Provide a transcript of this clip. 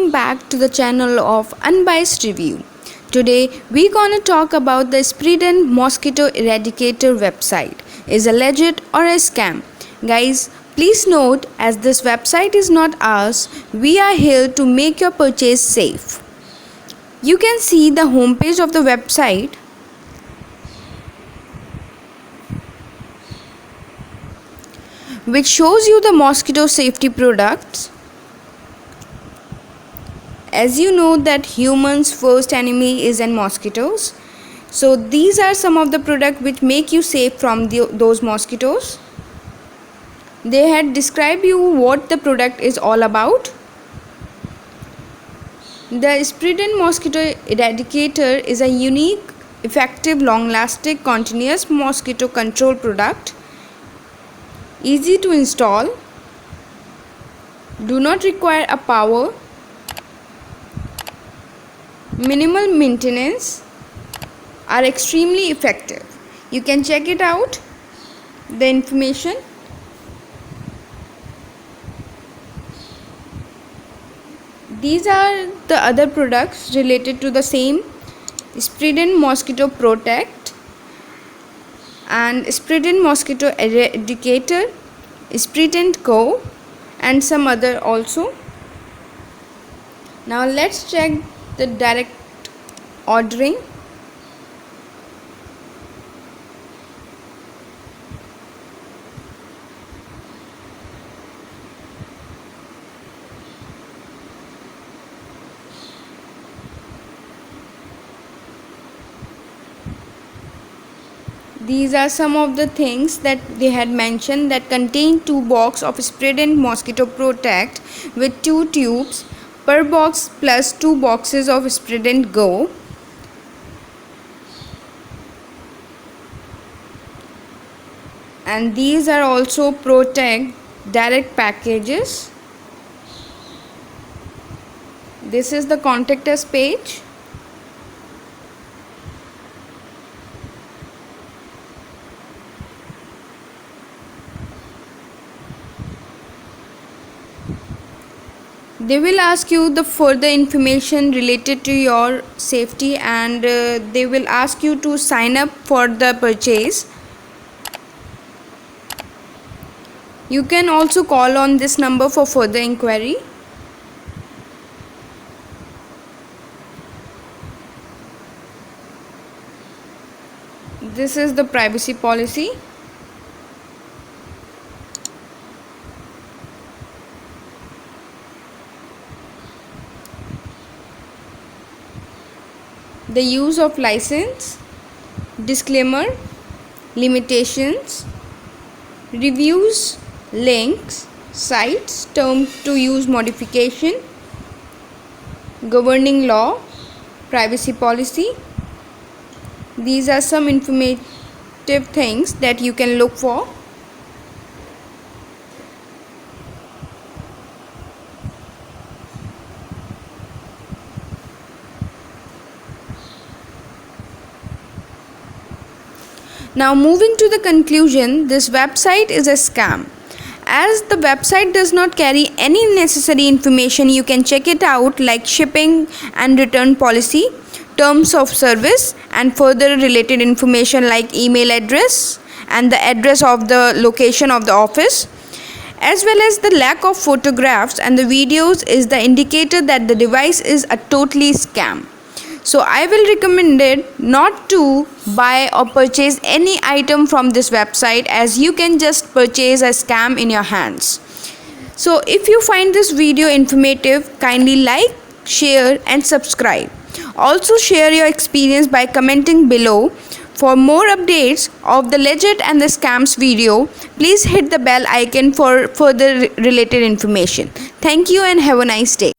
welcome back to the channel of Unbiased Review. Today we're gonna talk about the Sprident Mosquito Eradicator website. Is a legit or a scam? Guys, please note, as this website is not ours, we are here to make your purchase safe. You can see the homepage of the website. Which shows you the mosquito safety products. As you know that humans' first enemy is in mosquitoes. So these are some of the products which make you safe from those mosquitoes. They had described you what the product is all about. The Sprident Mosquito Eradicator is a unique, effective, long-lasting, continuous mosquito control product. Easy to install, do not require a power, minimal maintenance, are extremely effective. You can check it out, the information. These are the other products related to the same Sprident Mosquito Protect and Sprident Mosquito Eradicator, Sprident Go, and some other also. Now let's check the direct ordering. These are some of the things that they had mentioned that contain 2 boxes of Sprident Mosquito Protect with 2 tubes per box plus 2 boxes of Sprident Go. And these are also Protect direct packages. This is the contact us page. They will ask you the further information related to your safety, and they will ask you to sign up for the purchase. You can also call on this number for further inquiry. This is the privacy policy. The use of license, disclaimer, limitations, reviews, links, sites, term to use modification, governing law, privacy policy. These are some informative things that you can look for. Now moving to the conclusion, this website is a scam. As the website does not carry any necessary information, you can check it out like shipping and return policy, terms of service, and further related information like email address and the address of the location of the office, as well as the lack of photographs and the videos is the indicator that the device is a totally scam. So I will recommend it not to buy or purchase any item from this website, as you can just purchase a scam in your hands. So if you find this video informative, kindly like, share and subscribe. Also share your experience by commenting below. For more updates of the legit and the scams video, please hit the bell icon for further related information. Thank you and have a nice day.